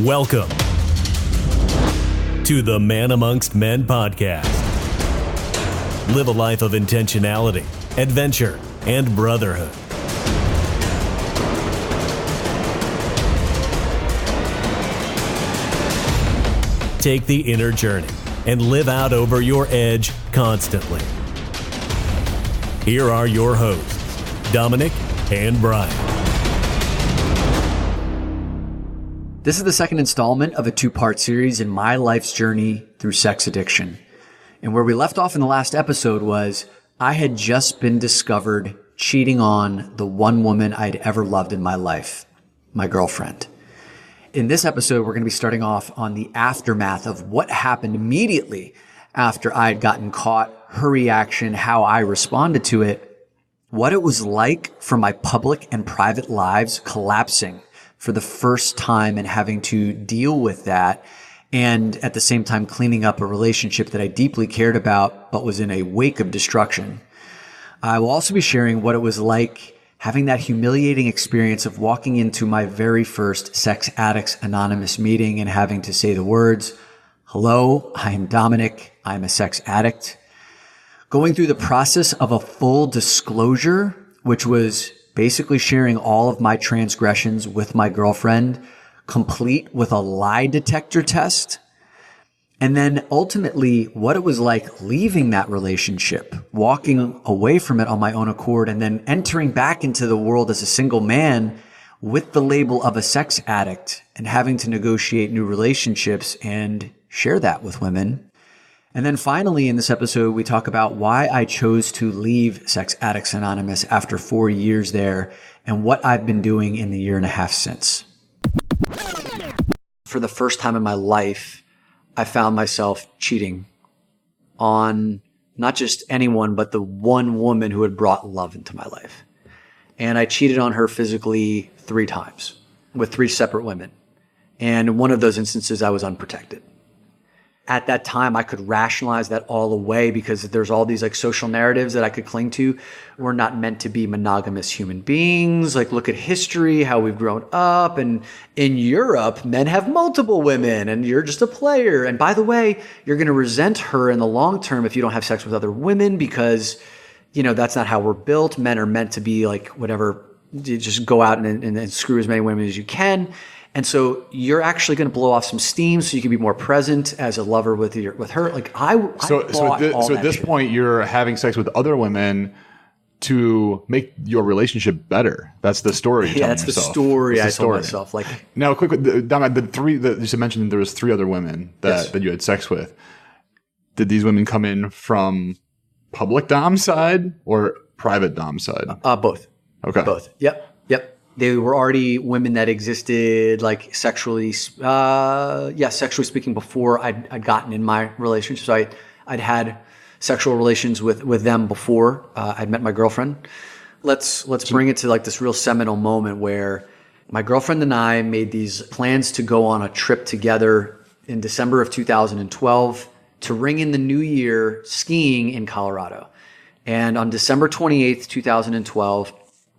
Welcome to the Man Amongst Men podcast. Live a life of intentionality, adventure, and brotherhood. Take the inner journey and live out over your edge constantly. Here are your hosts, Dominick and Brian. This is the second installment of a two-part series in my life's journey through sex addiction. And where we left off in the last episode was I had just been discovered cheating on the one woman I'd ever loved in my life, my girlfriend. In this episode, we're going to be starting off on the aftermath of what happened immediately after I had gotten caught, her reaction, how I responded to it, what it was like for my public and private lives collapsing for the first time and having to deal with that, and at the same time cleaning up a relationship that I deeply cared about but was in a wake of destruction. I will also be sharing what it was like having that humiliating experience of walking into my very first Sex Addicts Anonymous meeting and having to say the words, "Hello, I'm Dominick, I'm a sex addict." Going through the process of a full disclosure, which was basically sharing all of my transgressions with my girlfriend, complete with a lie detector test. And then ultimately what it was like leaving that relationship, walking away from it on my own accord, and then entering back into the world as a single man with the label of a sex addict and having to negotiate new relationships and share that with women. And then finally, in this episode, we talk about why I chose to leave Sex Addicts Anonymous after 4 years there and what I've been doing in the year and a half since. For the first time in my life, I found myself cheating on not just anyone, but the one woman who had brought love into my life. And I cheated on her physically 3 times with 3 separate women. And in one of those instances, I was unprotected. At that time, I could rationalize that all away because there's all these like social narratives that I could cling to. We're not meant to be monogamous human beings. Like, look at history, how we've grown up. And in Europe, men have multiple women and you're just a player. And by the way, you're going to resent her in the long term if you don't have sex with other women because, you know, that's not how we're built. Men are meant to be like whatever, you just go out and screw as many women as you can. And so you're actually going to blow off some steam so you can be more present as a lover with her. Like So at this point, you're having sex with other women to make your relationship better. That's the story. Yeah, that's the story I told myself. Like, now, quick, the 3 that you mentioned, there was 3 other women that you had sex with. Did these women come in from public dom side or private dom side? Both. Okay. Both. Yep. They were already women that existed, like sexually speaking, before I'd gotten in my relationship. So I'd had sexual relations with them before I'd met my girlfriend. Let's bring it to like this real seminal moment where my girlfriend and I made these plans to go on a trip together in December of 2012 to ring in the new year skiing in Colorado. And on December 28th, 2012,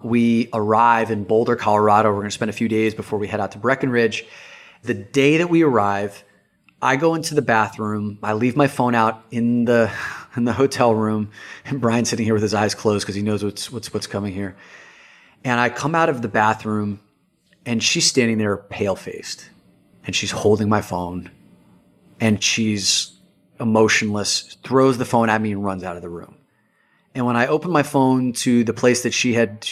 we arrive in Boulder, Colorado. We're going to spend a few days before we head out to Breckenridge. The day that we arrive, I go into the bathroom. I leave my phone out in the hotel room, and Brian's sitting here with his eyes closed because he knows what's coming here. And I come out of the bathroom, and she's standing there pale-faced, and she's holding my phone, and she's emotionless, throws the phone at me, and runs out of the room. And when I opened my phone to the place that she had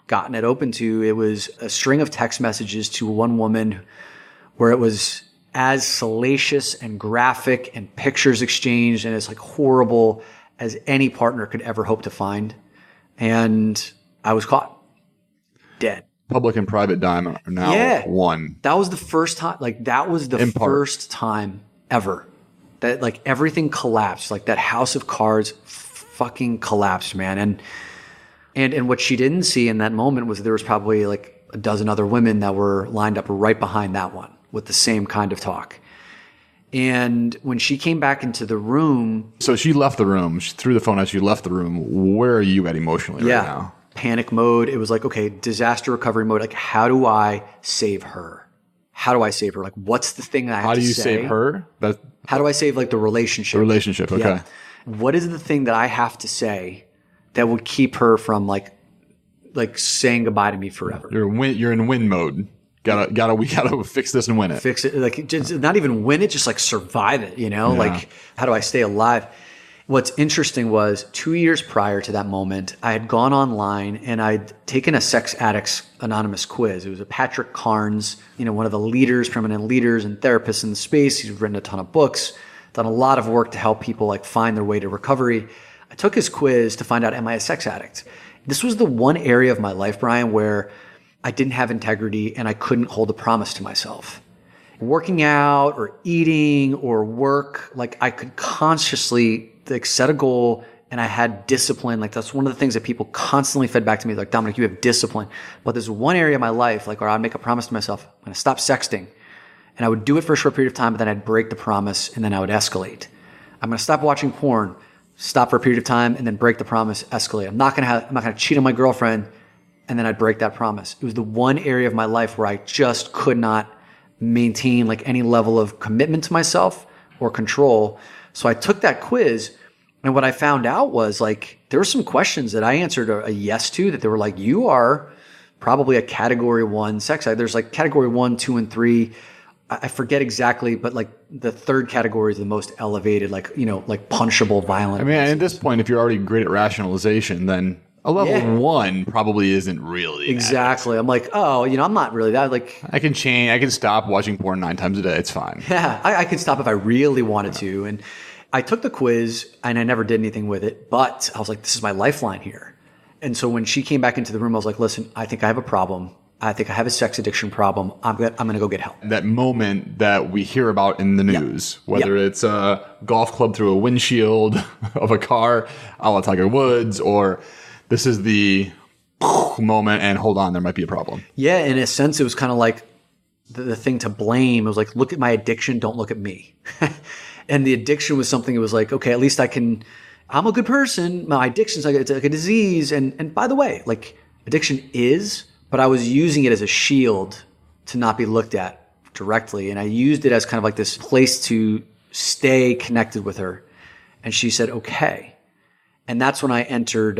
gotten it open to, it was a string of text messages to one woman where it was as salacious and graphic and pictures exchanged and as like horrible as any partner could ever hope to find. And I was caught. Dead. Public and private dime are now one. That was the first time, like that was the first time ever that like everything collapsed. Like that house of cards fucking collapsed, man. And what she didn't see in that moment was there was probably like a dozen other women that were lined up right behind that one with the same kind of talk. And when she came back into the room... So she left the room. She threw the phone out. She left the room. Where are you at emotionally right now? Panic mode. It was like, okay, disaster recovery mode. Like, how do I save her? how do I save her? Like, what's the thing that I have to say? How do you save her? How do I save like the relationship? The relationship, okay. Yeah. What is the thing that I have to say that would keep her from like saying goodbye to me forever? You're in win mode. We gotta fix this and win it. Fix it. Like, just not even win it, just like survive it, you know? Yeah. Like, how do I stay alive? What's interesting was 2 years prior to that moment, I had gone online and I'd taken a Sex Addicts Anonymous quiz. It was a Patrick Carnes, one of the leaders, prominent leaders and therapists in the space. He's written a ton of books, done a lot of work to help people like find their way to recovery. I took his quiz to find out, am I a sex addict? This was the one area of my life, Brian, where I didn't have integrity and I couldn't hold a promise to myself. Working out or eating or work, like I could consciously like set a goal and I had discipline. Like that's one of the things that people constantly fed back to me. Like, Dominick, you have discipline. But there's one area of my life, like where I'd make a promise to myself, I'm going to stop sexting. And I would do it for a short period of time, but then I'd break the promise and then I would escalate. I'm going to stop watching porn, stop for a period of time and then break the promise, escalate. I'm not going to cheat on my girlfriend. And then I'd break that promise. It was the one area of my life where I just could not maintain like any level of commitment to myself or control. So I took that quiz, and what I found out was like there were some questions that I answered a yes to, that they were like, you are probably a category 1 sex addict. There's like category 1, 2, and 3. I forget exactly, but like the third category is the most elevated, like punchable, violent. I mean, at this point, if you're already great at rationalization, then a level 1 probably isn't really exactly. I'm like, I'm not really that. Like, I can change. I can stop watching porn 9 times a day. It's fine. Yeah, I could stop if I really wanted to. And I took the quiz and I never did anything with it. But I was like, this is my lifeline here. And so when she came back into the room, I was like, listen, I think I have a problem. I think I have a sex addiction problem. I'm gonna go get help. That moment that we hear about in the news, whether it's a golf club through a windshield of a car, a la Tiger Woods, or this is the moment and hold on, there might be a problem. Yeah, in a sense, it was kind of like the thing to blame. It was like, look at my addiction, don't look at me. And the addiction was something, it was like, okay, at least I'm a good person. My addiction's like, it's like a disease. And by the way, like addiction is, but I was using it as a shield to not be looked at directly. And I used it as kind of like this place to stay connected with her. And she said, okay. And that's when I entered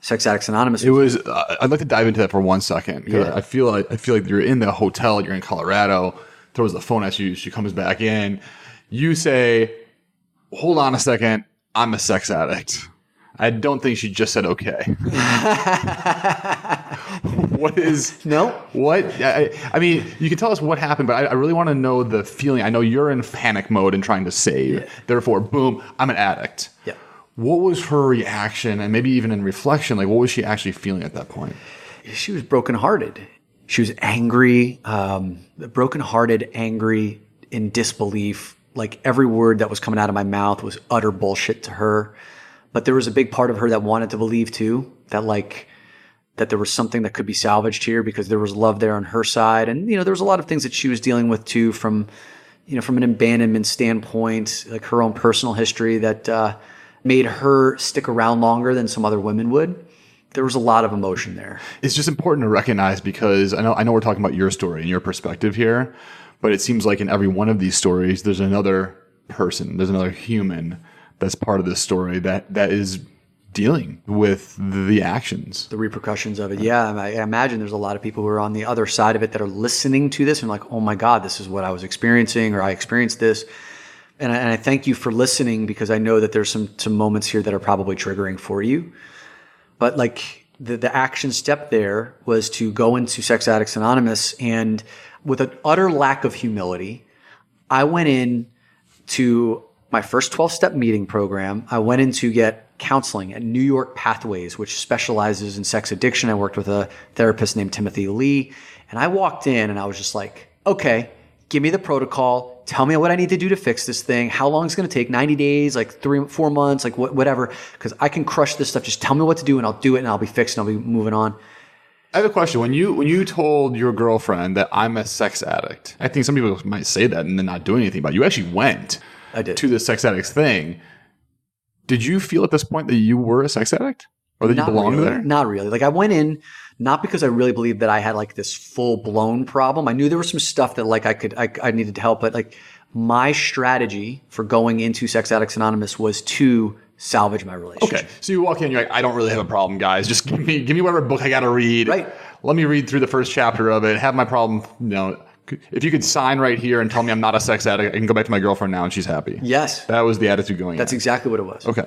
Sex Addicts Anonymous. It was. I'd like to dive into that for 1 second. Yeah. I feel like you're in the hotel. You're in Colorado. Throws the phone at you. She comes back in. You say, "Hold on a second. I'm a sex addict." I don't think she just said okay. What is no? What I mean, you can tell us what happened, but I really want to know the feeling. I know you're in panic mode and trying to save. Yeah. Therefore, boom, I'm an addict. Yeah. What was her reaction, and maybe even in reflection, like what was she actually feeling at that point? She was brokenhearted. She was angry, brokenhearted, angry, in disbelief. Like every word that was coming out of my mouth was utter bullshit to her. But there was a big part of her that wanted to believe too, that there was something that could be salvaged here because there was love there on her side. And, there was a lot of things that she was dealing with too from an abandonment standpoint, like her own personal history that made her stick around longer than some other women would. There was a lot of emotion there. It's just important to recognize because I know we're talking about your story and your perspective here, but it seems like in every one of these stories, there's another person, there's another human that's part of this story that is dealing with the actions. The repercussions of it. Yeah. I imagine there's a lot of people who are on the other side of it that are listening to this and like, oh my God, this is what I was experiencing, or I experienced this. And I thank you for listening because I know that there's some moments here that are probably triggering for you. But like the action step there was to go into Sex Addicts Anonymous, and with an utter lack of humility, I went in to my first 12-step meeting program. I went in to get counseling at New York Pathways, which specializes in sex addiction. I worked with a therapist named Timothy Lee, and I walked in and I was just like, okay, give me the protocol. Tell me what I need to do to fix this thing. How long it's going to take? 90 days, like 3-4 months, like whatever. Because I can crush this stuff. Just tell me what to do and I'll do it and I'll be fixed and I'll be moving on. I have a question. When you told your girlfriend that I'm a sex addict, I think some people might say that and then not do anything about it. You actually went to the sex addicts thing. Did you feel at this point that you were a sex addict? Or that you belonged there? Not really. Like I went in Not because I really believed that I had like this full blown problem. I knew there was some stuff that like I needed help, but like my strategy for going into Sex Addicts Anonymous was to salvage my relationship. Okay. So you walk in, you're like, I don't really have a problem, guys. Just give me whatever book I got to read. Right. Let me read through the first chapter of it, have my problem, if you could sign right here and tell me I'm not a sex addict, I can go back to my girlfriend now and she's happy. Yes. That was the attitude going in. That's exactly what it was. Okay.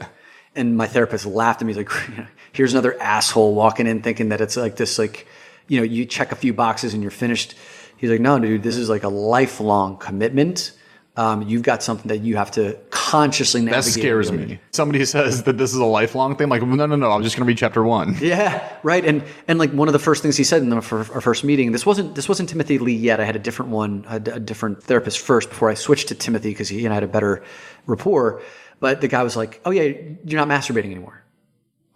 And my therapist laughed at me. He's like, here's another asshole walking in thinking that it's like this, like, you check a few boxes and you're finished. He's like, no, dude, this is like a lifelong commitment. You've got something that you have to consciously navigate. That scares me. Somebody says that this is a lifelong thing. Like, no, I'm just going to read chapter 1. Yeah, right. And like one of the first things he said in our first meeting, this wasn't Timothy Lee yet. I had a different one, a different therapist first before I switched to Timothy because he and I had a better rapport. But the guy was like, "Oh yeah, you're not masturbating anymore."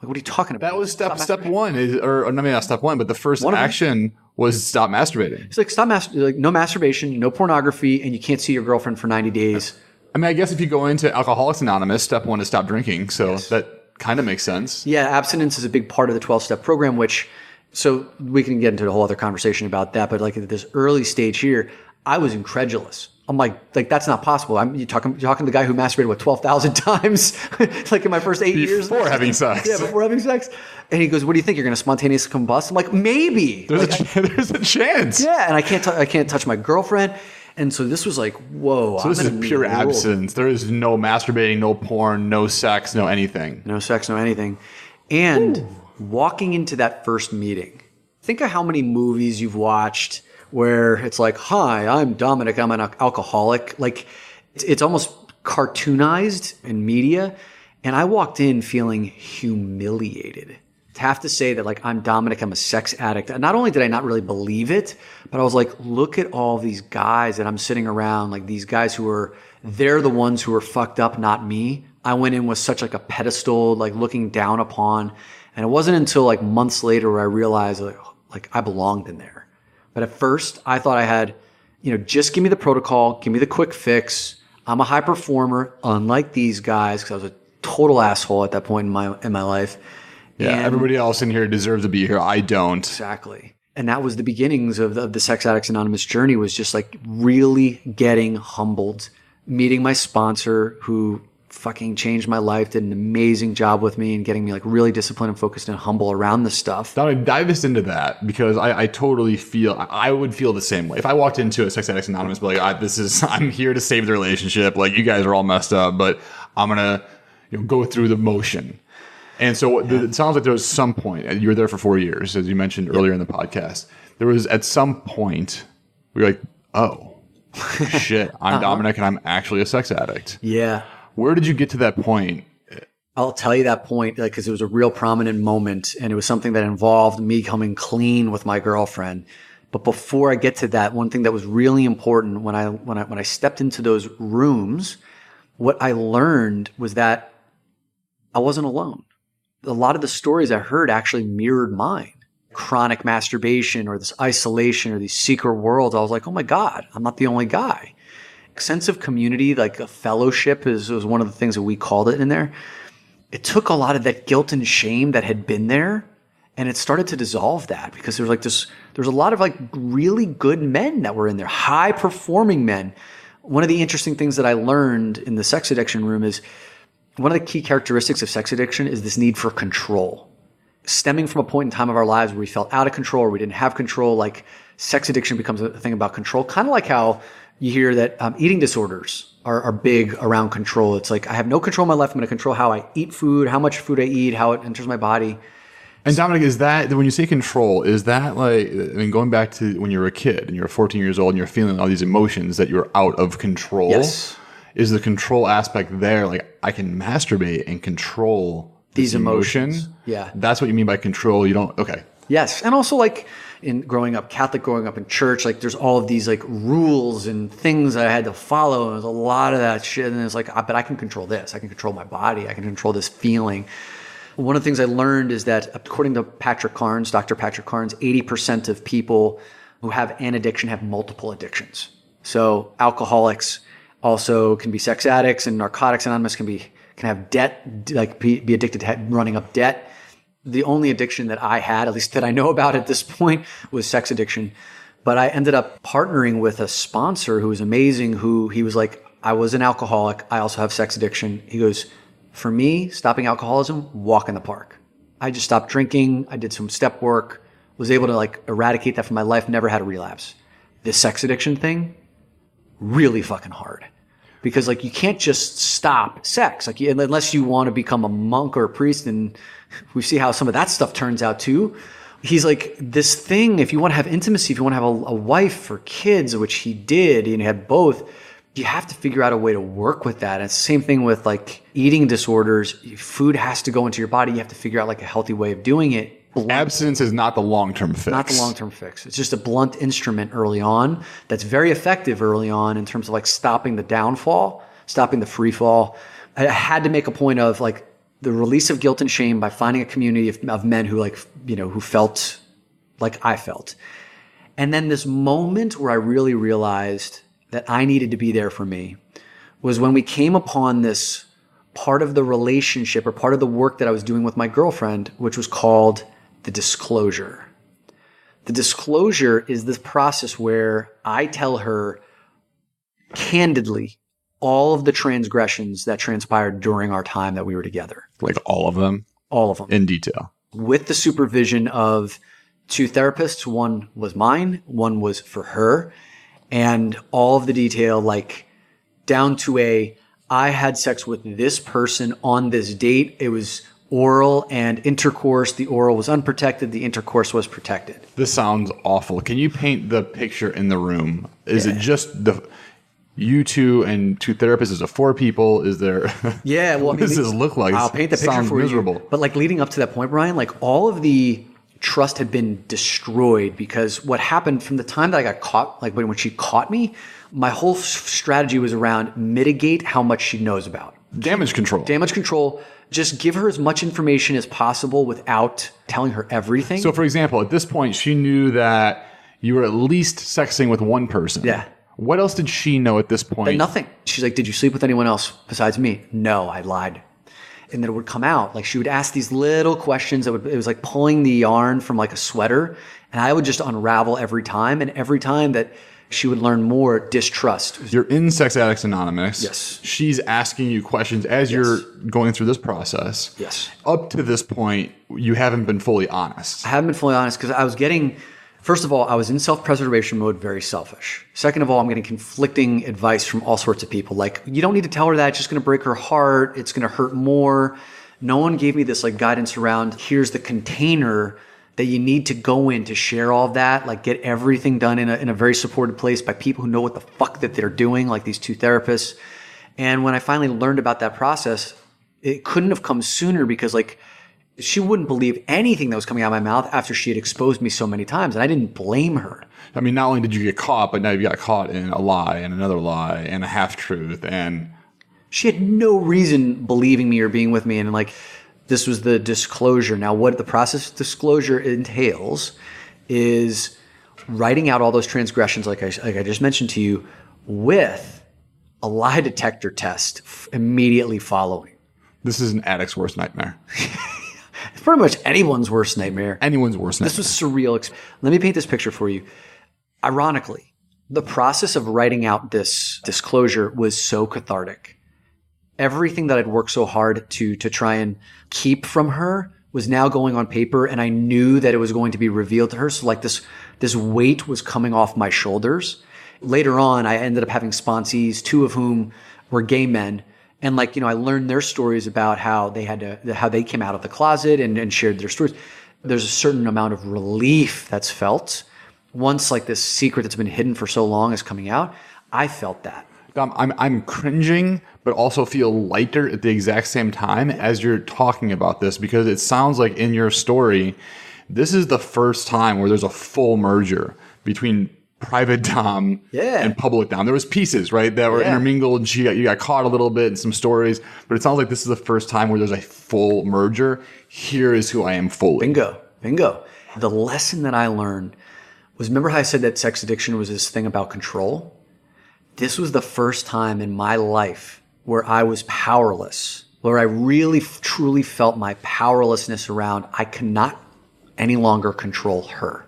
Like, what are you talking about? That was step 1, or maybe not step 1, but the first action was stop masturbating. It's like no masturbation, no pornography, and you can't see your girlfriend for 90 days. I mean, I guess if you go into Alcoholics Anonymous, step 1 is stop drinking. So that kind of makes sense. Yeah, abstinence is a big part of the 12-step program, so we can get into a whole other conversation about that. But like at this early stage here, I was incredulous. I'm like that's not possible. You're talking to the guy who masturbated 12,000 times, like in my first 8 years before having sex. Yeah, before having sex. And he goes, "What do you think? You're going to spontaneously combust?" I'm like, "Maybe." There's a chance. Yeah, and I can't touch my girlfriend. And so this was like, whoa. So this is pure abstinence. There is no masturbating, no porn, no sex, no anything. No sex, no anything. And walking into that first meeting, think of how many movies you've watched where it's like, "Hi, I'm Dominick. I'm an alcoholic." Like it's almost cartoonized in media. And I walked in feeling humiliated. To have to say that like, I'm Dominick, I'm a sex addict. And not only did I not really believe it, but I was like, look at all these guys that I'm sitting around, like these guys they're the ones who are fucked up, not me. I went in with such like a pedestal, like looking down upon. And it wasn't until like months later where I realized like I belonged in there. But at first I thought I had, just give me the protocol, give me the quick fix. I'm a high performer, unlike these guys, because I was a total asshole at that point in my life. Yeah, and everybody else in here deserves to be here. I don't. Exactly. And that was the beginnings of the Sex Addicts Anonymous journey, was just like really getting humbled, meeting my sponsor who fucking changed my life, did an amazing job with me and getting me like really disciplined and focused and humble around this stuff. Dive us into that, because I totally I would feel the same way. If I walked into a Sex Addicts Anonymous, but like, I'm here to save the relationship. Like, you guys are all messed up, but I'm going to go through the motion. And so it sounds like there was some point, you were there for 4 years, as you mentioned earlier in the podcast. There was at some point, we were like, oh, shit, I'm Dominick and I'm actually a sex addict. Yeah. Where did you get to that point? I'll tell you that point, because it was a real prominent moment, and it was something that involved me coming clean with my girlfriend. But before I get to that, one thing that was really important when I stepped into those rooms, what I learned was that I wasn't alone. A lot of the stories I heard actually mirrored mine. Chronic masturbation or this isolation or these secret worlds. I was like, oh my God, I'm not the only guy. Sense of community, like a fellowship was one of the things that we called it in there. It took a lot of that guilt and shame that had been there, and it started to dissolve that, because there's a lot of like really good men that were in there, high performing men. One of the interesting things that I learned in the sex addiction room is one of the key characteristics of sex addiction is this need for control. Stemming from a point in time of our lives where we felt out of control or we didn't have control, like sex addiction becomes a thing about control. Kind of like how you hear that eating disorders are big around control. It's like, I have no control in my life. I'm going to control how I eat food, how much food I eat, how it enters my body. And Dominick, is that, when you say control, is that like, going back to when you were a kid and you're 14 years old and you're feeling all these emotions that you're out of control? Yes. Is the control aspect there, like, I can masturbate and control these emotion? Yeah. That's what you mean by control. You don't, okay. Yes. And also like in growing up Catholic, growing up in church, like there's all of these like rules and things that I had to follow. And there's a lot of that shit. And it's like, but I can control this. I can control my body. I can control this feeling. One of the things I learned is that according to Patrick Carnes, Dr. Patrick Carnes, 80% of people who have an addiction have multiple addictions. So alcoholics also can be sex addicts, and Narcotics Anonymous can have debt, like be addicted to running up debt. The only addiction that I had, at least that I know about at this point, was sex addiction. But I ended up partnering with a sponsor who was amazing, who he was like, I was an alcoholic. I also have sex addiction. He goes, for me, stopping alcoholism, walk in the park. I just stopped drinking. I did some step work, was able to like eradicate that from my life, never had a relapse. This sex addiction thing, really fucking hard. Because like you can't just stop sex, like unless you want to become a monk or a priest, and we see how some of that stuff turns out too. He's like, this thing, if you want to have intimacy, if you want to have a wife or kids, which he did, and he had both, you have to figure out a way to work with that. And it's the same thing with like eating disorders. Food has to go into your body. You have to figure out like a healthy way of doing it. Abstinence is not the long-term fix. Not the long-term fix. It's just a blunt instrument early on that's very effective early on in terms of like stopping the downfall, stopping the free fall. I had to make a point of like the release of guilt and shame by finding a community of men who like, you know, who felt like I felt. And then this moment where I really realized that I needed to be there for me was when we came upon this part of the relationship or part of the work that I was doing with my girlfriend, which was called the disclosure. The disclosure is this process where I tell her candidly all of the transgressions that transpired during our time that we were together. Like all of them? All of them. In detail. With the supervision of 2 therapists. One was mine, one was for her. And all of the detail, like down to I had sex with this person on this date. It was oral and intercourse. The oral was unprotected. The intercourse was protected. This sounds awful. Can you paint the picture in the room? Is it just you two and 2 therapists? Is it 4 people? Is there? Yeah. Well, what does this look like? I'll paint the picture for miserable. you. But like leading up to that point, Brian, like all of the trust had been destroyed because what happened from the time that I got caught, like when she caught me, my whole strategy was around mitigate how much she knows about. Damage control. Damage control. Just give her as much information as possible without telling her everything. So, for example, at this point, she knew that you were at least sexting with one person. Yeah. What else did she know at this point? Nothing. She's like, did you sleep with anyone else besides me? No, I lied. And then it would come out. Like she would ask these little questions it was like pulling the yarn from like a sweater. And I would just unravel every time. And every time that she would learn more, distrust. You're in Sex Addicts Anonymous. Yes. She's asking you questions as you're going through this process. Yes. Up to this point, you haven't been fully honest. I haven't been fully honest because I was getting, first of all, I was in self-preservation mode, very selfish. Second of all, I'm getting conflicting advice from all sorts of people. Like, you don't need to tell her that. It's just going to break her heart. It's going to hurt more. No one gave me this like guidance around, here's the container that you need to go in to share all of that, like get everything done in a very supported place by people who know what the fuck that they're doing, like these 2 therapists. And when I finally learned about that process, it couldn't have come sooner because like she wouldn't believe anything that was coming out of my mouth after she had exposed me so many times. And I didn't blame her. I mean, not only did you get caught, but now you got caught in a lie and another lie and a half-truth. And she had no reason believing me or being with me. And like, this was the disclosure. Now, what the process of disclosure entails is writing out all those transgressions, like I just mentioned to you, with a lie detector test immediately following. This is an addict's worst nightmare. It's pretty much anyone's worst nightmare. Anyone's worst nightmare. This was surreal. Let me paint this picture for you. Ironically, the process of writing out this disclosure was so cathartic. Everything that I'd worked so hard to try and keep from her was now going on paper, and I knew that it was going to be revealed to her. So like this weight was coming off my shoulders. Later on, I ended up having sponsees, 2 of whom were gay men. And like, you know, I learned their stories about how they came out of the closet and shared their stories. There's a certain amount of relief that's felt once like this secret that's been hidden for so long is coming out. I felt that. I'm cringing, but also feel lighter at the exact same time as you're talking about this, because it sounds like in your story, this is the first time where there's a full merger between private dom and public dom. There was pieces, right, that were intermingled, and you got caught a little bit in some stories, but it sounds like this is the first time where there's a full merger. Here is who I am fully. Bingo. The lesson that I learned was, remember how I said that sex addiction was this thing about control? This was the first time in my life where I was powerless where I really truly felt my powerlessness around I cannot any longer control her.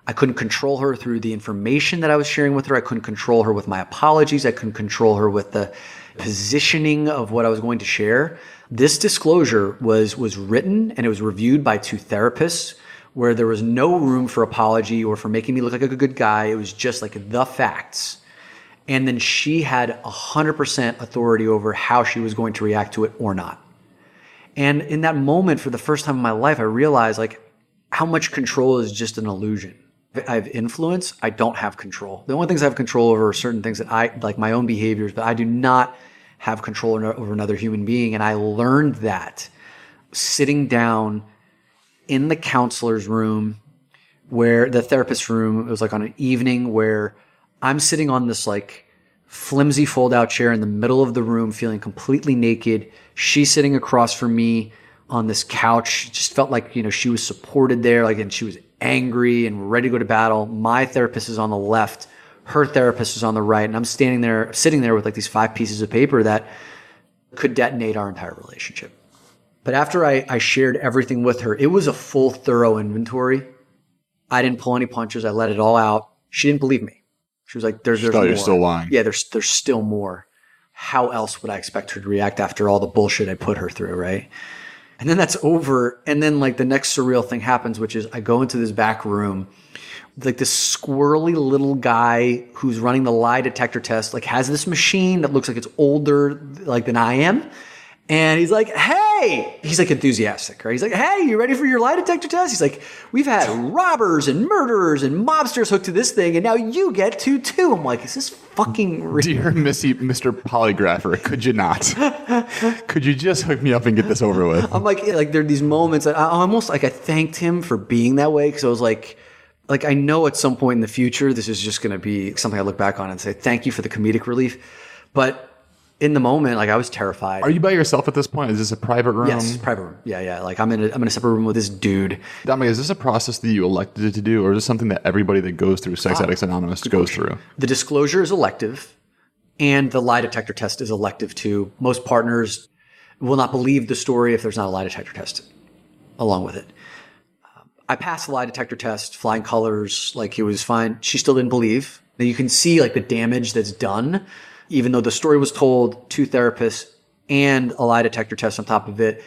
I couldn't control her through the information that I was sharing with her. I couldn't control her with my apologies. I couldn't control her with the positioning of what I was going to share. This disclosure was written and it was reviewed by 2 therapists where there was no room for apology or for making me look like a good guy. It was just like the facts. And then she had 100% authority over how she was going to react to it or not. And in that moment, for the first time in my life, I realized like how much control is just an illusion. I have influence. I don't have control. The only things I have control over are certain things that I like, my own behaviors, but I do not have control over another human being. And I learned that sitting down in the counselor's room, where the therapist's room, it was like on an evening where I'm sitting on this like flimsy fold out chair in the middle of the room, feeling completely naked. She's sitting across from me on this couch. It just felt like, she was supported there, like, and she was angry and ready to go to battle. My therapist is on the left. Her therapist is on the right. And I'm sitting there with like these 5 pieces of paper that could detonate our entire relationship. But after I shared everything with her, it was a full, thorough inventory. I didn't pull any punches. I let it all out. She didn't believe me. She was like, there's more. You're still lying. Yeah, there's still more. How else would I expect her to react after all the bullshit I put her through, right? And then that's over. And then like the next surreal thing happens, which is I go into this back room, like this squirrely little guy who's running the lie detector test, like has this machine that looks like it's older like than I am. And he's like, hey, he's like enthusiastic, right? He's like, hey, you ready for your lie detector test? He's like, we've had robbers and murderers and mobsters hooked to this thing, and now you get to too. I'm like, is this fucking real? Dear Mr. Polygrapher, could you not? Could you just hook me up and get this over with? I'm like there are these moments that I almost like I thanked him for being that way because I was like I know at some point in the future this is just going to be something I look back on and say thank you for the comedic relief, but in the moment, like I was terrified. Are you by yourself at this point? Is this a private room? Yes, private room. Yeah. Like I'm in a separate room with this dude. Dominick, is this a process that you elected to do, or is this something that everybody that goes through Sex Addicts Anonymous goes through? The disclosure is elective, and the lie detector test is elective too. Most partners will not believe the story if there's not a lie detector test along with it. I passed the lie detector test, flying colors, like it was fine. She still didn't believe. Now you can see like the damage that's done. Even though the story was told, 2 therapists and a lie detector test on top of it,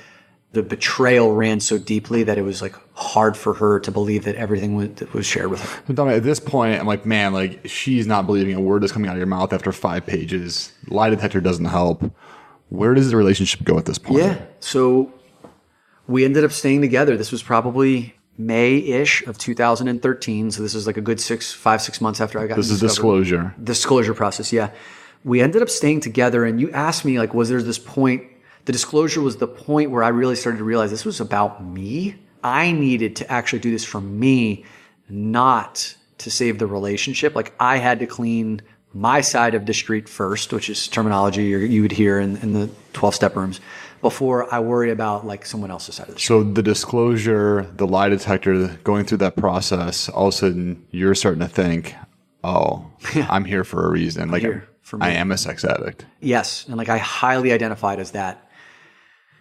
the betrayal ran so deeply that it was like hard for her to believe that everything was shared with her. So Dominick, at this point, I'm like, man, like she's not believing a word that's coming out of your mouth after 5 pages. Lie detector doesn't help. Where does the relationship go at this point? Yeah. So we ended up staying together. This was probably May-ish of 2013. So this is like a good 5-6 months after I got This is disclosure. Disclosure process, yeah. We ended up staying together, and you asked me, like, was there this point? The disclosure was the point where I really started to realize this was about me. I needed to actually do this for me, not to save the relationship. Like, I had to clean my side of the street first, which is terminology you would hear in the 12-step rooms, before I worry about, like, someone else's side of the street. So the disclosure, the lie detector, going through that process, all of a sudden you're starting to think, oh, I'm here for a reason. Like, I am a sex addict. Yes. And like I highly identified as that.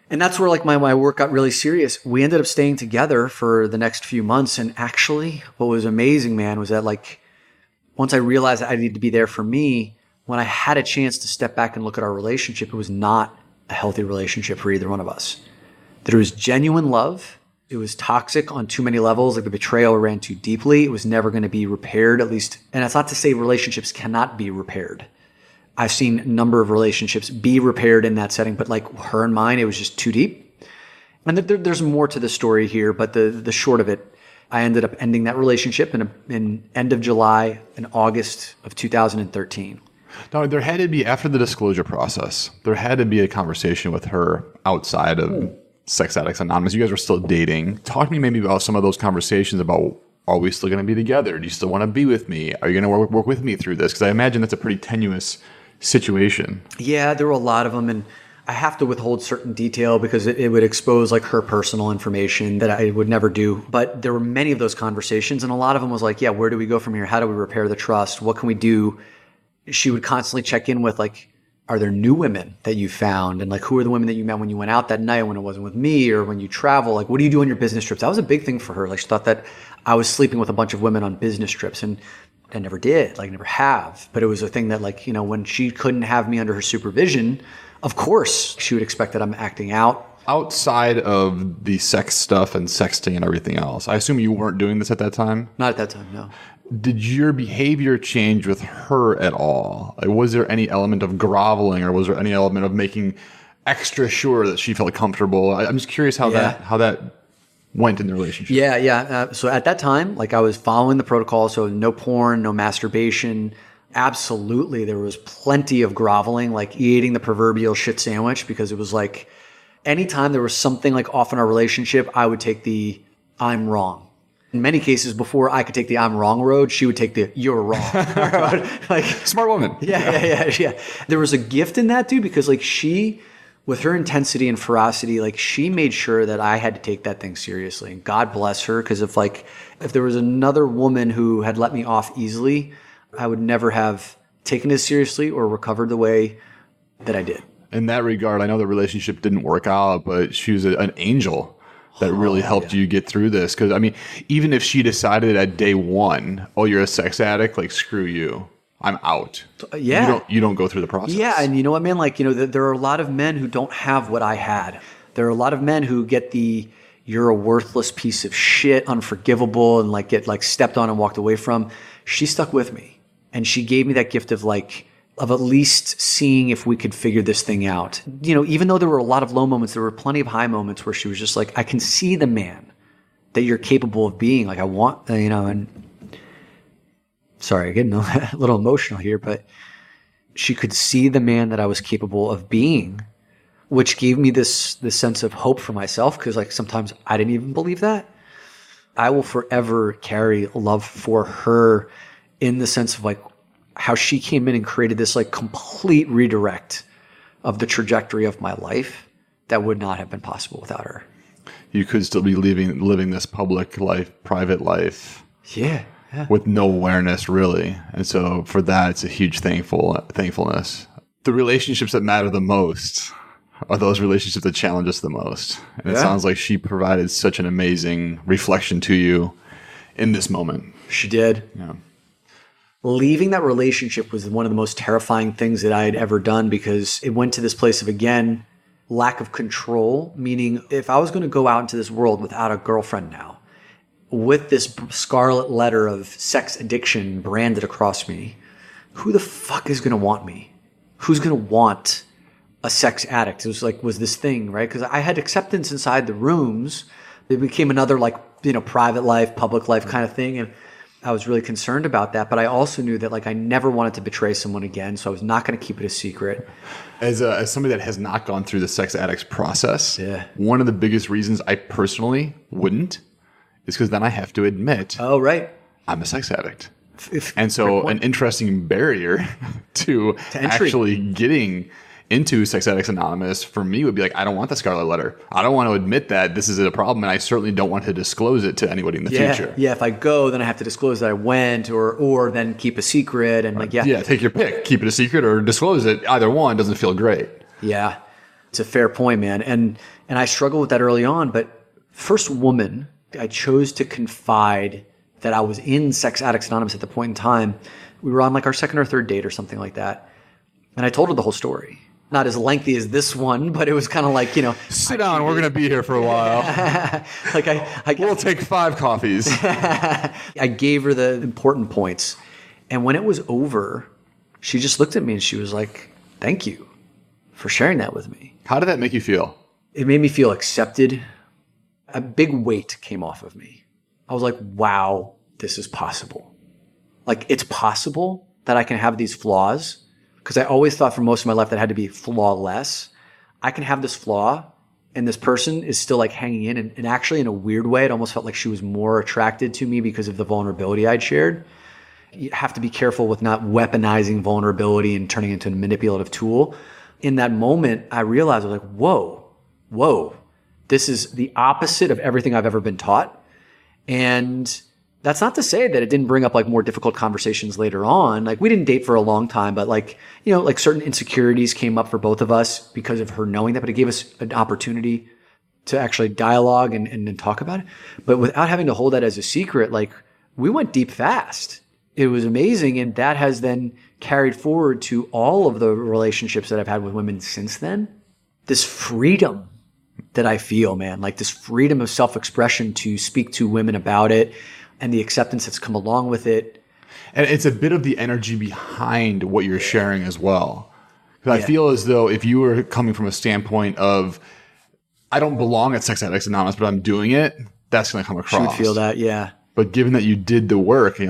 And that's where like my work got really serious. We ended up staying together for the next few months. And actually what was amazing, man, was that like once I realized that I needed to be there for me, when I had a chance to step back and look at our relationship, it was not a healthy relationship for either one of us. There was genuine love. It was toxic on too many levels. Like the betrayal ran too deeply. It was never going to be repaired, at least. And that's not to say relationships cannot be repaired. I've seen a number of relationships be repaired in that setting, but like her and mine, it was just too deep. And there's more to the story here, but the short of it, I ended up ending that relationship in end of July and August of 2013. No, there had to be, after the disclosure process, there had to be a conversation with her outside of Sex Addicts Anonymous. You guys were still dating. Talk to me maybe about some of those conversations about, are we still going to be together? Do you still want to be with me? Are you going to work with me through this? Because I imagine that's a pretty tenuous situation. Yeah, there were a lot of them, and I have to withhold certain detail because it would expose like her personal information that I would never do. But there were many of those conversations, and a lot of them was like, yeah, where do we go from here? How do we repair the trust? What can we do? She would constantly check in with like, are there new women that you found? And like, who are the women that you met when you went out that night when it wasn't with me, or when you travel? Like, what do you do on your business trips? That was a big thing for her. Like, she thought that I was sleeping with a bunch of women on business trips, and I never did, like never have. But it was a thing that like, when she couldn't have me under her supervision, of course she would expect that I'm acting out. Outside of the sex stuff and sexting and everything else, I assume you weren't doing this at that time? Not at that time, no. Did your behavior change with her at all? Like, was there any element of groveling, or was there any element of making extra sure that she felt comfortable? I'm just curious how that went in the relationship. Yeah. So at that time, like I was following the protocol. So no porn, no masturbation. Absolutely. There was plenty of groveling, like eating the proverbial shit sandwich, because it was like anytime there was something like off in our relationship, I would take the I'm wrong. In many cases, before I could take the I'm wrong road, she would take the you're wrong road. Like, smart woman. Yeah. There was a gift in that, dude, because like she, with her intensity and ferocity, like she made sure that I had to take that thing seriously. And God bless her, because if there was another woman who had let me off easily, I would never have taken it seriously or recovered the way that I did. In that regard, I know the relationship didn't work out, but she was an angel that really helped you get through this. Because, I mean, even if she decided at day one, oh, you're a sex addict, like, screw you, I'm out. Yeah. You don't go through the process. Yeah, and you know what, man? Like, there are a lot of men who don't have what I had. There are a lot of men who get the you're a worthless piece of shit, unforgivable, and like get like stepped on and walked away from. She stuck with me, and she gave me that gift of at least seeing if we could figure this thing out. Even though there were a lot of low moments, there were plenty of high moments where she was just like, I can see the man that you're capable of being. Like, I want, and sorry, getting a little emotional here, but she could see the man that I was capable of being, which gave me this sense of hope for myself. Cause like sometimes I didn't even believe that. I will forever carry love for her in the sense of like, how she came in and created this like complete redirect of the trajectory of my life that would not have been possible without her. You could still be living this public life, private life. Yeah. With no awareness, really. And so for that, it's a huge thankfulness. The relationships that matter the most are those relationships that challenge us the most. And it sounds like she provided such an amazing reflection to you in this moment. She did. Yeah. Leaving that relationship was one of the most terrifying things that I had ever done, because it went to this place of, again, lack of control. Meaning, if I was going to go out into this world without a girlfriend now, with this scarlet letter of sex addiction branded across me, who the fuck is going to want me? Who's going to want a sex addict? It was this thing, right? Because I had acceptance inside the rooms. It became another private life, public life kind of thing. And I was really concerned about that, but I also knew that I never wanted to betray someone again, so I was not going to keep it a secret. As somebody that has not gone through the sex addicts process, one of the biggest reasons I personally wouldn't is because then I have to admit, oh right, I'm a sex addict, and so an interesting barrier to actually getting into Sex Addicts Anonymous for me would be like, I don't want the scarlet letter. I don't want to admit that this is a problem, and I certainly don't want to disclose it to anybody in the future. Yeah, if I go, then I have to disclose that I went, or then keep a secret, and take your pick. Keep it a secret or disclose it. Either one doesn't feel great. Yeah, it's a fair point, man. And I struggled with that early on, but first woman I chose to confide that I was in Sex Addicts Anonymous at the point in time. We were on our second or third date or something like that, and I told her the whole story. Not as lengthy as this one, but it was kind of sit down. We're going to be here for a while. We'll take 5 coffees. I gave her the important points. And when it was over, she just looked at me and she was like, thank you for sharing that with me. How did that make you feel? It made me feel accepted. A big weight came off of me. I was like, wow, this is possible. It's possible that I can have these flaws. Because I always thought for most of my life that I had to be flawless. I can have this flaw, and this person is still hanging in. And actually, in a weird way, it almost felt like she was more attracted to me because of the vulnerability I'd shared. You have to be careful with not weaponizing vulnerability and turning it into a manipulative tool. In that moment, I realized, I was like, whoa, this is the opposite of everything I've ever been taught. And That's not to say that it didn't bring up like more difficult conversations later on. Like we didn't date for a long time, but like, like certain insecurities came up for both of us because of her knowing that, but it gave us an opportunity to actually dialogue and talk about it. But without having to hold that as a secret, like we went deep fast. It was amazing. And that has then carried forward to all of the relationships that I've had with women since then. This freedom that I feel, man, like this freedom of self-expression to speak to women about it and the acceptance that's come along with it. And it's a bit of the energy behind what you're sharing as well. Because I feel as though if you were coming from a standpoint of, I don't belong at Sex Addicts Anonymous, but I'm doing it, that's going to come across. She would feel that, yeah. But given that you did the work, and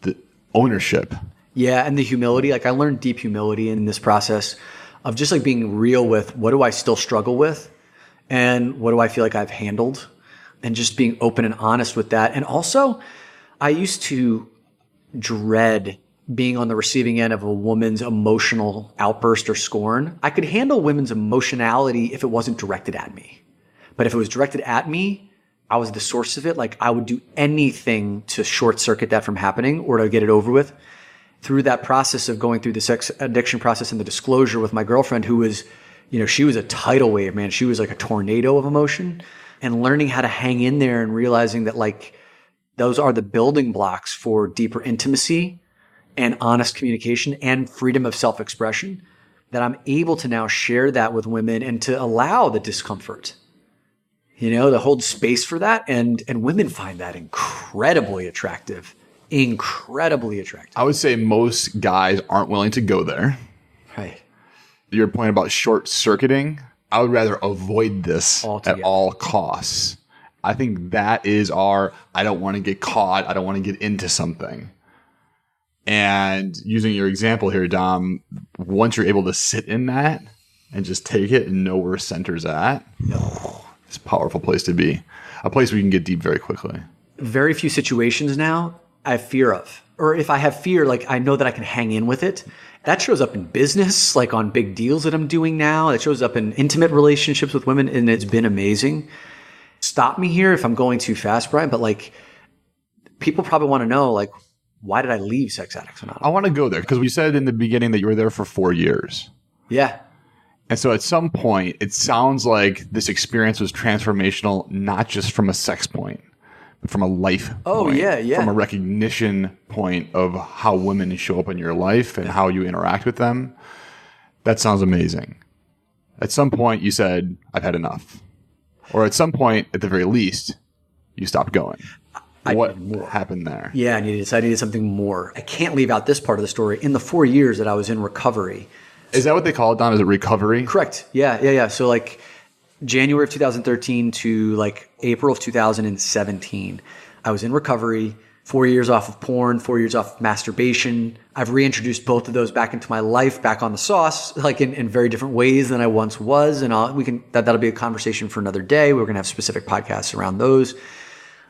the ownership. Yeah, and the humility. Like I learned deep humility in this process of just like being real with what do I still struggle with and what do I feel like I've handled, and just being open and honest with that. And also, I used to dread being on the receiving end of a woman's emotional outburst or scorn. I could handle women's emotionality if it wasn't directed at me. But if it was directed at me, I was the source of it. Like I would do anything to short circuit that from happening or to get it over with. Through that process of going through the sex addiction process and the disclosure with my girlfriend, who was, she was a tidal wave, man. She was like a tornado of emotion, and learning how to hang in there and realizing that like those are the building blocks for deeper intimacy and honest communication and freedom of self-expression, that I'm able to now share that with women and to allow the discomfort, to hold space for that. And women find that incredibly attractive. Incredibly attractive. I would say most guys aren't willing to go there. Right. Your point about short circuiting, I would rather avoid this altogether. At all costs. I think that is I don't want to get caught. I don't want to get into something. And using your example here, Dom, once you're able to sit in that and just take it and know where center's at, it's a powerful place to be. A place where you can get deep very quickly. Very few situations now I have fear of. Or if I have fear, like I know that I can hang in with it. That shows up in business, like on big deals that I'm doing now. It shows up in intimate relationships with women, and it's been amazing. Stop me here if I'm going too fast, Brian, but like people probably want to know, like, why did I leave Sex Addicts Anonymous? I want to go there because we said in the beginning that you were there for 4 years. Yeah. And so at some point, it sounds like this experience was transformational, not just from a sex point, but from a life point. Yeah. From a recognition point of how women show up in your life and how you interact with them. That sounds amazing. At some point, you said, I've had enough. Or at some point, at the very least, you stopped going. What happened there? Yeah, I needed something more. I can't leave out this part of the story. In the 4 years that I was in recovery. Is that what they call it, Don? Is it recovery? Correct. Yeah. So like January of 2013 to like April of 2017, I was in recovery, 4 years off of porn, 4 years off of masturbation. I've reintroduced both of those back into my life, back on the sauce, like in very different ways than I once was. And that'll be a conversation for another day. We're going to have specific podcasts around those.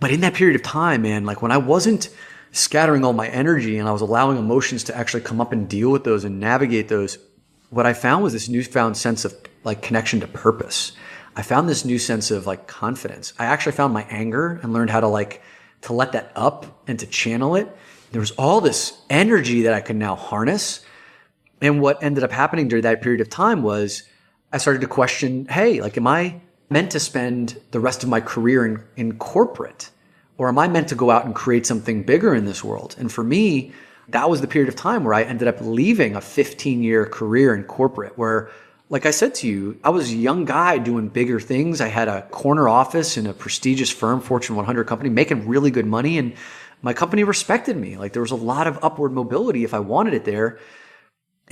But in that period of time, man, like when I wasn't scattering all my energy and I was allowing emotions to actually come up and deal with those and navigate those, what I found was this newfound sense of like connection to purpose. I found this new sense of like confidence. I actually found my anger and learned how to let that up and to channel it. There was all this energy that I could now harness. And what ended up happening during that period of time was I started to question, hey, like, am I meant to spend the rest of my career in corporate? Or am I meant to go out and create something bigger in this world? And for me, that was the period of time where I ended up leaving a 15-year career in corporate where, like I said to you, I was a young guy doing bigger things. I had a corner office in a prestigious firm, Fortune 100 company, making really good money. And my company respected me. Like there was a lot of upward mobility if I wanted it there.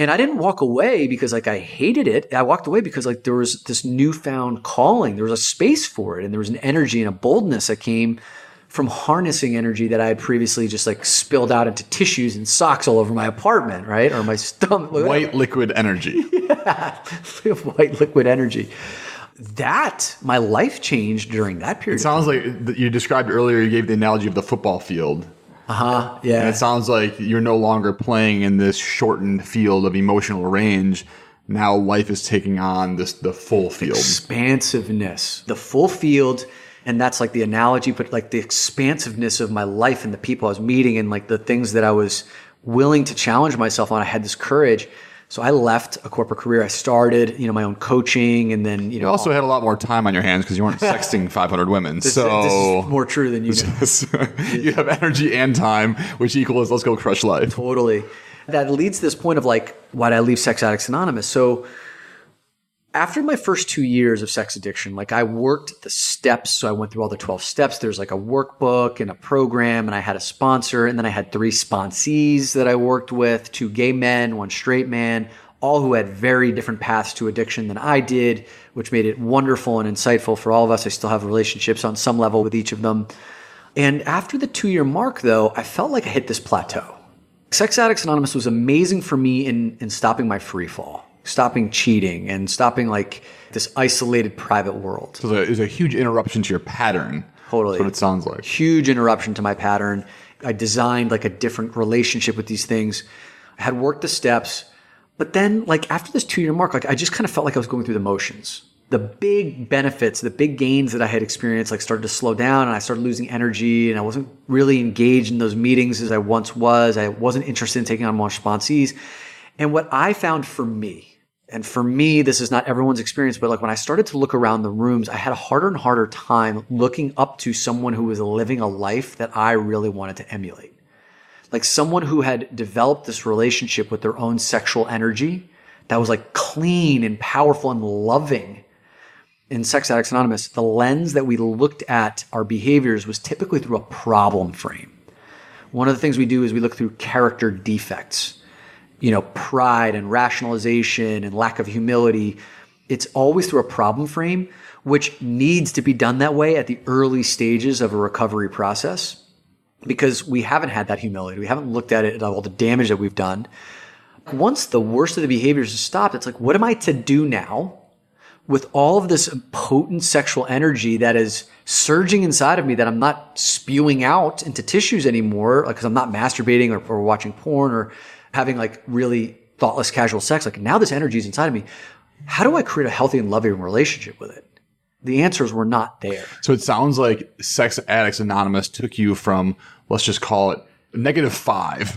And I didn't walk away because like I hated it. I walked away because like there was this newfound calling. There was a space for it. And there was an energy and a boldness that came from harnessing energy that I had previously just like spilled out into tissues and socks all over my apartment, right? Or my stomach. White liquid energy. Yeah, white liquid energy. My life changed during that period. It sounds like you described earlier, you gave the analogy of the football field. Yeah. And it sounds like you're no longer playing in this shortened field of emotional range. Now life is taking on the full field. Expansiveness, the full field. And that's like the analogy, but like the expansiveness of my life and the people I was meeting and like the things that I was willing to challenge myself on. I had this courage. So I left a corporate career. I started, my own coaching, and then, You also had a lot more time on your hands because you weren't sexting 500 women. This is more true than you know. You have energy and time, which equals let's go crush life. Totally. That leads to this point of like, why did I leave Sex Addicts Anonymous? So after my first 2 years of sex addiction, like I worked the steps. So I went through all the 12 steps. There's like a workbook and a program, and I had a sponsor, and then I had 3 sponsees that I worked with, 2 gay men, 1 straight man, all who had very different paths to addiction than I did, which made it wonderful and insightful for all of us. I still have relationships on some level with each of them. And after the 2-year mark though, I felt like I hit this plateau. Sex Addicts Anonymous was amazing for me in stopping my free fall. Stopping cheating and stopping like this isolated private world. So there's a huge interruption to your pattern. Totally. That's what it sounds like. Huge interruption to my pattern. I designed like a different relationship with these things. I had worked the steps, but then like after this 2-year mark, like I just kind of felt like I was going through the motions. The big benefits, the big gains that I had experienced like started to slow down, and I started losing energy, and I wasn't really engaged in those meetings as I once was. I wasn't interested in taking on more sponsees. And what I found for me, and for me, this is not everyone's experience, but like when I started to look around the rooms, I had a harder and harder time looking up to someone who was living a life that I really wanted to emulate. Like someone who had developed this relationship with their own sexual energy that was like clean and powerful and loving. In Sex Addicts Anonymous, the lens that we looked at our behaviors was typically through a problem frame. One of the things we do is we look through character defects. Pride and rationalization and lack of humility. It's always through a problem frame, which needs to be done that way at the early stages of a recovery process, because we haven't had that humility. We haven't looked at it at all the damage that we've done. Once the worst of the behaviors is stopped, it's like, what am I to do now with all of this potent sexual energy that is surging inside of me that I'm not spewing out into tissues anymore, because I'm not masturbating or watching porn or having like really thoughtless casual sex. Like now this energy is inside of me. How do I create a healthy and loving relationship with it? The answers were not there. So it sounds like Sex Addicts Anonymous took you from, let's just call it -5.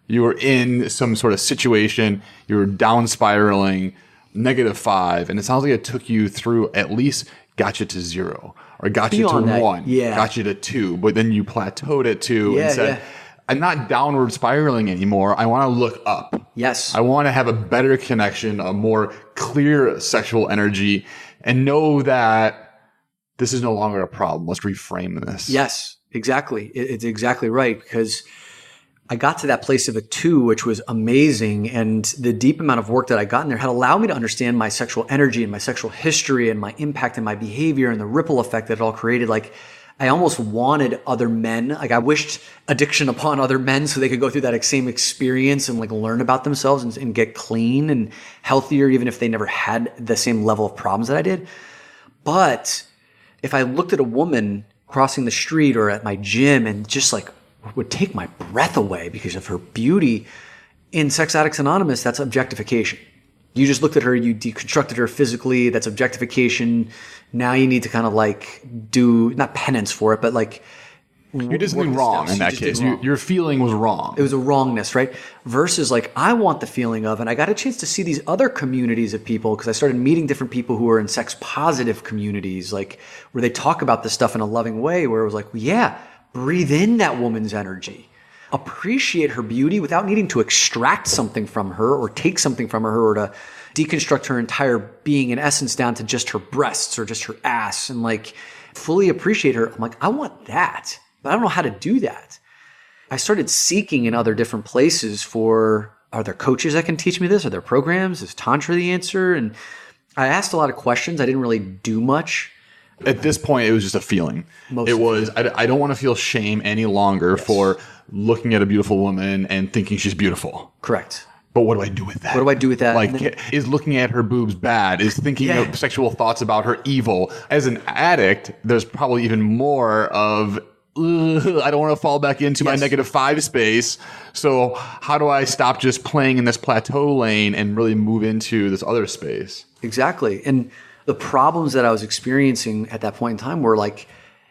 You were in some sort of situation, you were down spiraling, -5. And it sounds like it took you through, at least got you to 0 or got you to 1, got you to 2, but then you plateaued at 2 and said, I'm not downward spiraling anymore. I want to look up. Yes. I want to have a better connection, a more clear sexual energy, and know that this is no longer a problem. Let's reframe this. Yes, exactly. It's exactly right, because I got to that place of a 2, which was amazing. And the deep amount of work that I got in there had allowed me to understand my sexual energy and my sexual history and my impact and my behavior and the ripple effect that it all created. Like, I almost wanted other men. Like I wished addiction upon other men so they could go through that same experience and like learn about themselves and get clean and healthier, even if they never had the same level of problems that I did. But if I looked at a woman crossing the street or at my gym and just like would take my breath away because of her beauty, in Sex Addicts Anonymous, that's objectification. You just looked at her, you deconstructed her physically, that's objectification. Now you need to kind of like do, not penance for it, but like you did something wrong in that case. Your feeling was wrong. It was a wrongness, right? Versus like I want the feeling of, and I got a chance to see these other communities of people because I started meeting different people who are in sex positive communities, like where they talk about this stuff in a loving way, where it was like, well, yeah, breathe in that woman's energy. Appreciate her beauty without needing to extract something from her or take something from her or to deconstruct her entire being in essence down to just her breasts or just her ass and like fully appreciate her. I'm like, I want that, but I don't know how to do that. I started seeking in other different places for, are there coaches that can teach me this? Are there programs? Is Tantra the answer? And I asked a lot of questions. I didn't really do much. At this point, it was just a feeling. I don't want to feel shame any longer for looking at a beautiful woman and thinking she's beautiful. Correct. But what do I do with that? What do I do with that? Like, is looking at her boobs bad? Is thinking of sexual thoughts about her evil? As an addict, there's probably even more of, I don't want to fall back into my -5 space. So how do I stop just playing in this plateau lane and really move into this other space? Exactly. And the problems that I was experiencing at that point in time were like,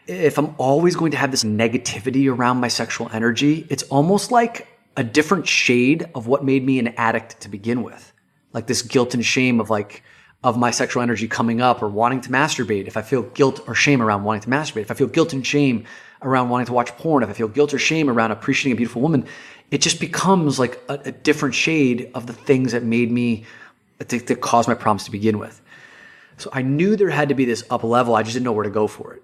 if I'm always going to have this negativity around my sexual energy, it's almost like a different shade of what made me an addict to begin with. Like this guilt and shame of my sexual energy coming up or wanting to masturbate. If I feel guilt or shame around wanting to masturbate, if I feel guilt and shame around wanting to watch porn, if I feel guilt or shame around appreciating a beautiful woman, it just becomes like a different shade of the things that made me, that caused my problems to begin with. So I knew there had to be this up level. I just didn't know where to go for it.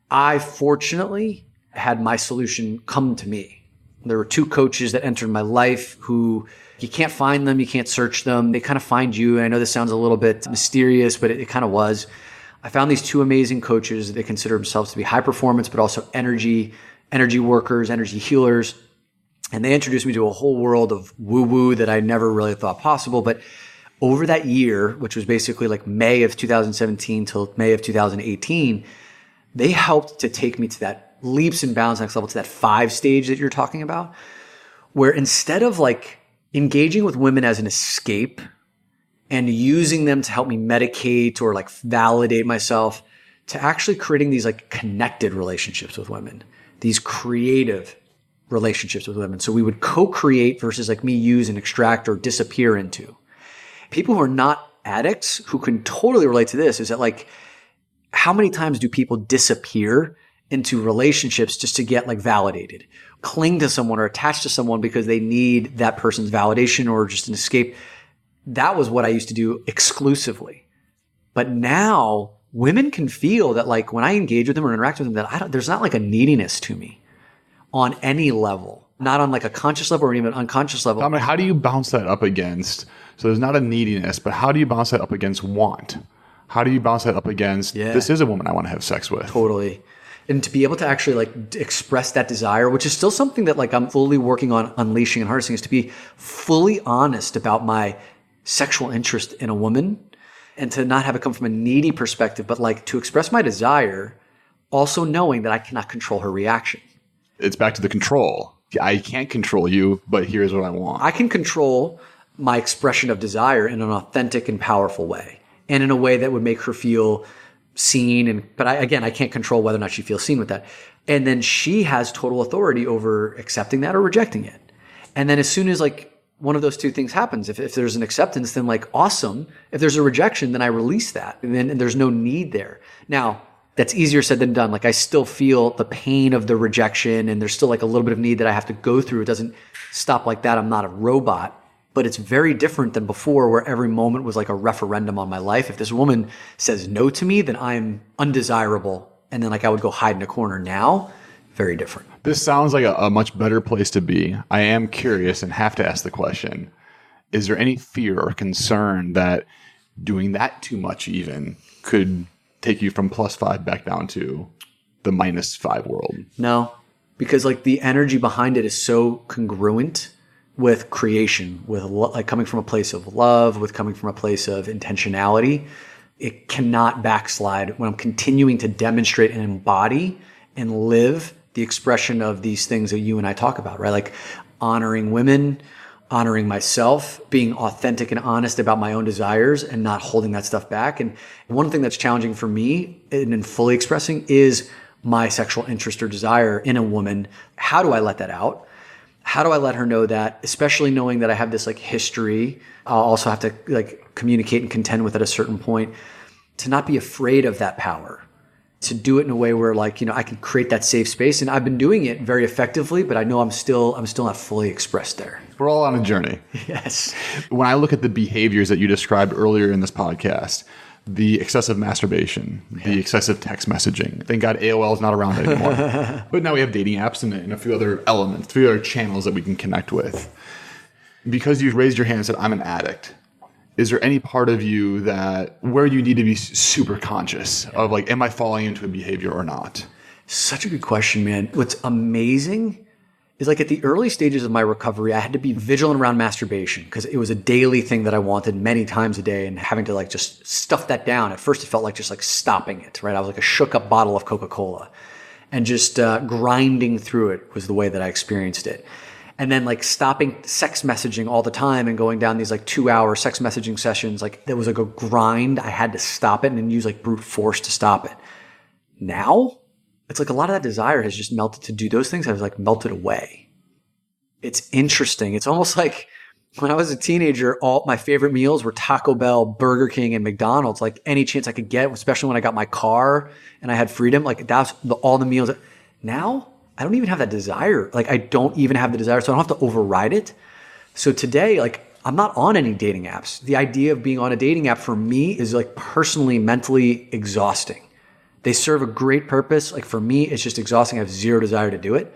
I fortunately had my solution come to me. There were 2 coaches that entered my life who you can't find them, you can't search them. They kind of find you. And I know this sounds a little bit mysterious, but it kind of was. I found these 2 amazing coaches. They consider themselves to be high performance, but also energy workers, energy healers. And they introduced me to a whole world of woo-woo that I never really thought possible. But over that year, which was basically like May of 2017 till May of 2018, they helped to take me to that leaps and bounds next level, to that 5 stage that you're talking about, where instead of like engaging with women as an escape and using them to help me medicate or like validate myself, to actually creating these like connected relationships with women, these creative relationships with women. So we would co-create versus like me use and extract or disappear into. People who are not addicts who can totally relate to this is that like, how many times do people disappear into relationships just to get like validated, cling to someone or attach to someone because they need that person's validation or just an escape? That was what I used to do exclusively. But now women can feel that like when I engage with them or interact with them, that there's not like a neediness to me on any level, not on like a conscious level or even unconscious level. I mean, how do you bounce that up against, so there's not a neediness, but how do you bounce that up against want? How do you bounce that up against, this is a woman I want to have sex with? Totally. And to be able to actually like express that desire, which is still something that like I'm fully working on unleashing and harnessing, is to be fully honest about my sexual interest in a woman and to not have it come from a needy perspective, but like to express my desire, also knowing that I cannot control her reaction. It's back to the control. I can't control you, but here's what I want. I can control my expression of desire in an authentic and powerful way, and in a way that would make her feel seen. But I can't control whether or not she feels seen with that. And then she has total authority over accepting that or rejecting it. And then as soon as like one of those 2 things happens, if there's an acceptance, then like awesome. If there's a rejection, then I release that. And then there's no need there. Now, that's easier said than done. Like I still feel the pain of the rejection and there's still like a little bit of need that I have to go through. It doesn't stop like that. I'm not a robot. But it's very different than before, where every moment was like a referendum on my life. If this woman says no to me, then I'm undesirable. And then like I would go hide in a corner. Now, very different. This sounds like a much better place to be. I am curious and have to ask the question, is there any fear or concern that doing that too much even could take you from +5 back down to the -5 world? No, because like the energy behind it is so congruent with creation, with like coming from a place of love, with coming from a place of intentionality. It cannot backslide when I'm continuing to demonstrate and embody and live the expression of these things that you and I talk about, right? Like honoring women, honoring myself, being authentic and honest about my own desires and not holding that stuff back. And one thing that's challenging for me in fully expressing is my sexual interest or desire in a woman. How do I let that out? How do I let her know that, especially knowing that I have this like history, I'll also have to like communicate and contend with at a certain point, to not be afraid of that power, to do it in a way where like, I can create that safe space. And I've been doing it very effectively, but I know I'm still not fully expressed there. We're all on a journey. Yes. When I look at the behaviors that you described earlier in this podcast, the excessive masturbation, the excessive text messaging. Thank God AOL is not around anymore. But now we have dating apps and a few other elements, a few other channels that we can connect with. Because you've raised your hand and said, I'm an addict, is there any part of you where you need to be super conscious of like, am I falling into a behavior or not? Such a good question, man. What's amazing is like at the early stages of my recovery, I had to be vigilant around masturbation because it was a daily thing that I wanted many times a day, and having to like just stuff that down. At first it felt like just like stopping it, right? I was like a shook up bottle of Coca-Cola, and just grinding through it was the way that I experienced it. And then like stopping sex messaging all the time and going down these like 2-hour sex messaging sessions, like there was like a grind. I had to stop it and then use like brute force to stop it. Now it's like a lot of that desire has just melted to do those things. Has like melted away. It's interesting. It's almost like when I was a teenager, all my favorite meals were Taco Bell, Burger King, and McDonald's. Like any chance I could get, especially when I got my car and I had freedom, like that's all the meals. Now I don't even have that desire. Like I don't even have the desire, so I don't have to override it. So today, like I'm not on any dating apps. The idea of being on a dating app for me is like personally, mentally exhausting. They serve a great purpose. Like for me, it's just exhausting. I have zero desire to do it.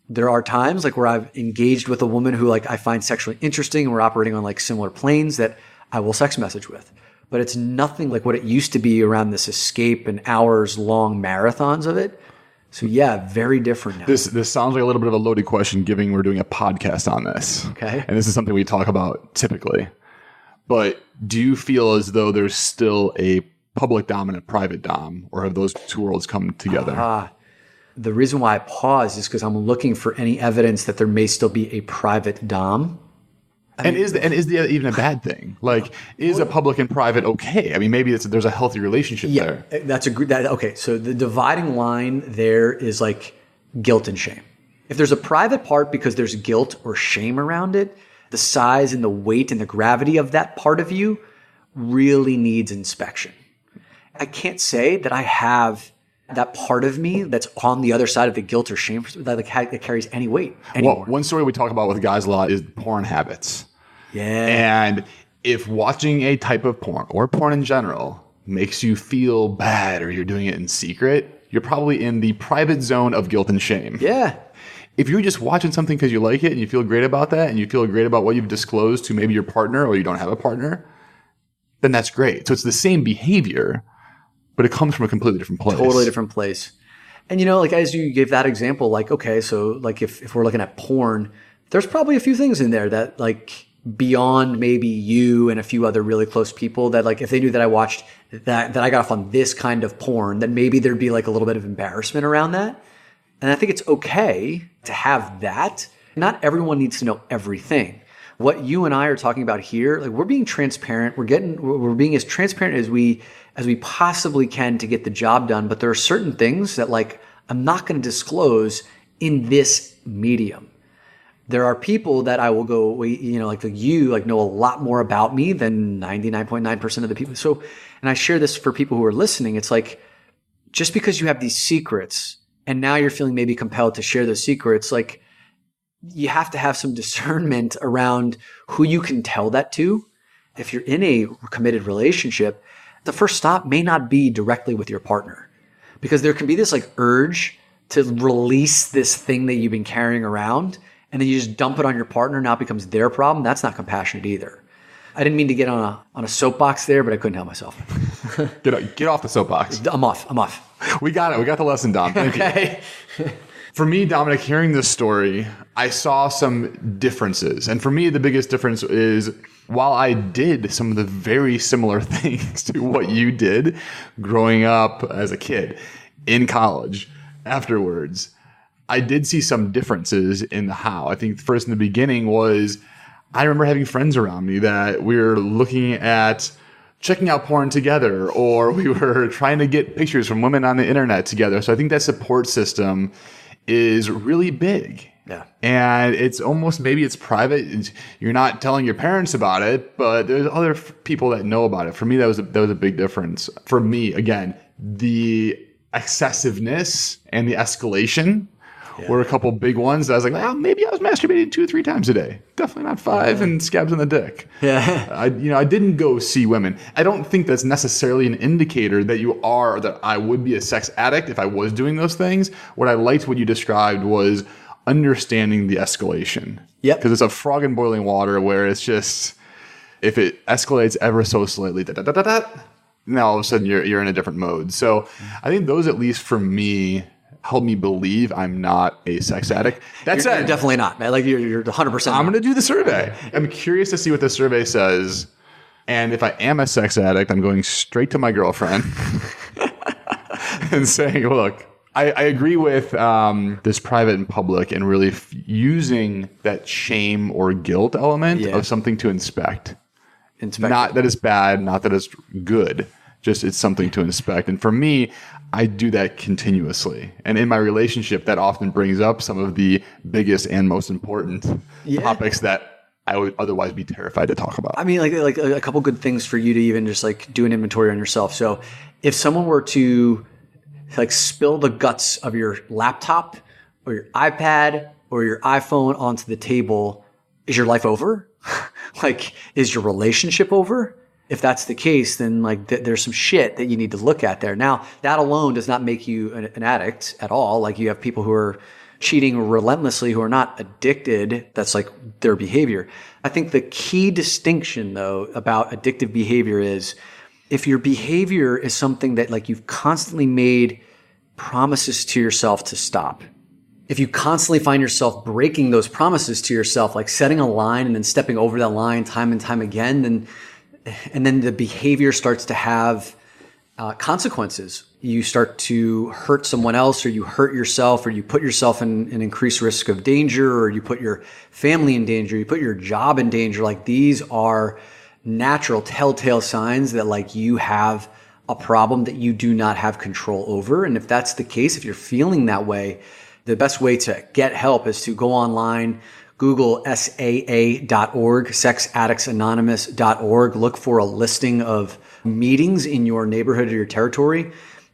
There are times like where I've engaged with a woman who like I find sexually interesting and we're operating on like similar planes that I will sex message with. But it's nothing like what it used to be around this escape and hours long marathons of it. So yeah, very different now. This sounds like a little bit of a loaded question given we're doing a podcast on this. Okay. And this is something we talk about typically. But do you feel as though there's still a public dom and a private dom, or have those two worlds come together? The reason why I pause is because I'm looking for any evidence that there may still be a private dom. Is the even a bad thing? Like, is a public and private okay? I mean, maybe there's a healthy relationship there. That's okay. So the dividing line there is like guilt and shame. If there's a private part because there's guilt or shame around it, the size and the weight and the gravity of that part of you really needs inspection. I can't say that I have that part of me that's on the other side of the guilt or shame that like it carries any weight anymore. Well, one story we talk about with guys a lot is porn habits. Yeah. And if watching a type of porn or porn in general makes you feel bad or you're doing it in secret, you're probably in the private zone of guilt and shame. Yeah. If you're just watching something because you like it and you feel great about that and you feel great about what you've disclosed to maybe your partner or you don't have a partner, then that's great. So it's the same behavior, but it comes from a completely different place. Totally different place. And, you know, like as you gave that example, like, okay, so like if we're looking at porn, there's probably a few things in there that like beyond maybe you and a few other really close people that like if they knew that I watched that I got off on this kind of porn, then maybe there'd be like a little bit of embarrassment around that. And I think it's okay to have that. Not everyone needs to know everything. What you and I are talking about here, like we're being transparent. We're being as transparent as we possibly can to get the job done. But there are certain things that like I'm not going to disclose in this medium. There are people that I will go, you know, like you like know a lot more about me than 99.9% of the people. So, and I share this for people who are listening. It's like, just because you have these secrets and now you're feeling maybe compelled to share those secrets, like you have to have some discernment around who you can tell that to. If you're in a committed relationship, the first stop may not be directly with your partner because there can be this like urge to release this thing that you've been carrying around. And then you just dump it on your partner. Now it becomes their problem. That's not compassionate either. I didn't mean to get on a soapbox there, but I couldn't help myself. Get off the soapbox. I'm off. We got it. We got the lesson, Dom. Thank you. For me, Dominic, hearing this story, I saw some differences. And for me, the biggest difference is while I did some of the very similar things to what you did growing up as a kid, in college, afterwards, I did see some differences in the how. I think first in the beginning was I remember having friends around me that we were looking at checking out porn together, or we were trying to get pictures from women on the internet together. So I think that support system is really big. Yeah. And it's almost, maybe it's private. You're not telling your parents about it, but there's other people that know about it. For me, that was a big difference. For me, again, the excessiveness and the escalation were a couple big ones that I was like, well, maybe I was masturbating 2 or 3 times a day. Definitely not 5 and scabs on the dick. Yeah. I didn't go see women. I don't think that's necessarily an indicator that you are, or that I would be a sex addict if I was doing those things. What I liked what you described was understanding the escalation. Yep. Because it's a frog in boiling water where it's just, if it escalates ever so slightly, now all of a sudden you're in a different mode. So I think those, at least for me, help me believe I'm not a sex addict. That's You're definitely not, man. Like you're 100%. I'm going to do the survey. I'm curious to see what the survey says. And if I am a sex addict, I'm going straight to my girlfriend and saying, look, I agree with this private and public, and really using that shame or guilt element of something to inspect. Not that it's bad, not that it's good. Just it's something to inspect. And for me, I do that continuously. And in my relationship, that often brings up some of the biggest and most important topics that I would otherwise be terrified to talk about. I mean, like a couple good things for you to even just like do an inventory on yourself. So if someone were to like spill the guts of your laptop or your iPad or your iPhone onto the table, is your life over? Like, is your relationship over? If that's the case, then like there's some shit that you need to look at there. Now, that alone does not make you an addict at all. Like, you have people who are cheating relentlessly who are not addicted. That's like their behavior. I think the key distinction though about addictive behavior is if your behavior is something that like you've constantly made promises to yourself to stop. If you constantly find yourself breaking those promises to yourself, like setting a line and then stepping over that line time and time again, then the behavior starts to have consequences. You start to hurt someone else, or you hurt yourself, or you put yourself in an increased risk of danger, or you put your family in danger, you put your job in danger. Like, these are natural telltale signs that like you have a problem that you do not have control over. And if that's the case, if you're feeling that way, the best way to get help is to go online, Google SAA.org, sexaddictsanonymous.org. Look for a listing of meetings in your neighborhood or your territory.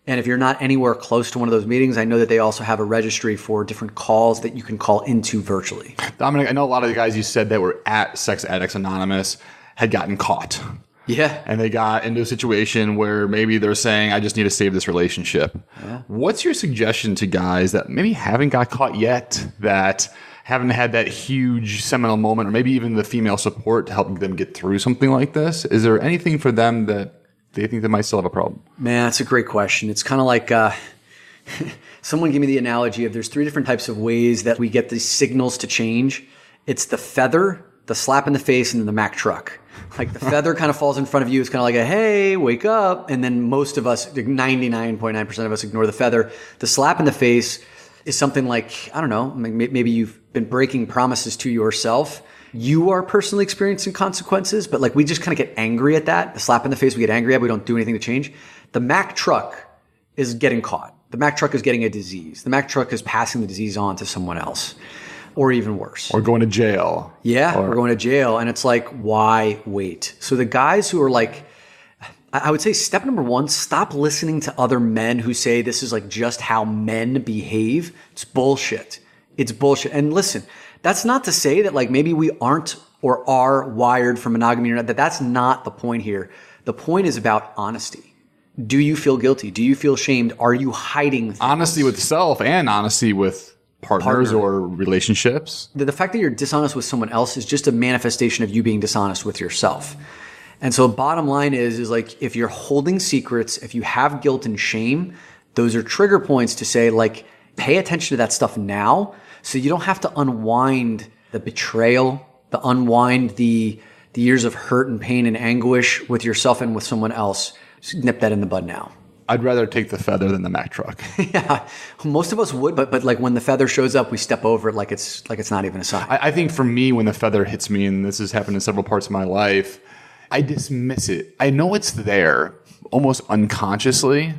And if you're not anywhere close to one of those meetings, I know that they also have a registry for different calls that you can call into virtually. Dominic, I know a lot of the guys you said that were at Sex Addicts Anonymous had gotten caught. Yeah. And they got into a situation where maybe they're saying, I just need to save this relationship. Yeah. What's your suggestion to guys that maybe haven't got caught yet, that haven't had that huge seminal moment, or maybe even the female support to help them get through something like this? Is there anything for them that they think they might still have a problem? Man, that's a great question. It's kind of like someone gave me the analogy of there's 3 different types of ways that we get these signals to change. It's the feather, the slap in the face, and then the Mack truck. Like, the feather kind of falls in front of you. It's kind of like a, hey, wake up. And then most of us, 99.9% of us, ignore the feather. The slap in the face is something like, I don't know, maybe you've been breaking promises to yourself. You are personally experiencing consequences, but like we just kind of get angry at that. The slap in the face we get angry at, we don't do anything to change. The Mack truck is getting caught. The Mack truck is getting a disease. The Mack truck is passing the disease on to someone else. Or even worse. Or going to jail. Yeah, or going to jail. And it's like, why wait? So the guys who are like, I would say step number 1, stop listening to other men who say this is like just how men behave. It's bullshit. It's bullshit. And listen, that's not to say that like maybe we aren't or are wired for monogamy or not. That's not the point here. The point is about honesty. Do you feel guilty? Do you feel shamed? Are you hiding things? Honesty with self and honesty with partners or relationships. The fact that you're dishonest with someone else is just a manifestation of you being dishonest with yourself. And so bottom line is like, if you're holding secrets, if you have guilt and shame, those are trigger points to say like, pay attention to that stuff now so you don't have to unwind the betrayal, unwind the years of hurt and pain and anguish with yourself and with someone else. Just nip that in the bud now. I'd rather take the feather than the Mack truck. Yeah, most of us would, but like when the feather shows up, we step over it like it's not even a sign. I think for me, when the feather hits me, and this has happened in several parts of my life, I dismiss it. I know it's there almost unconsciously,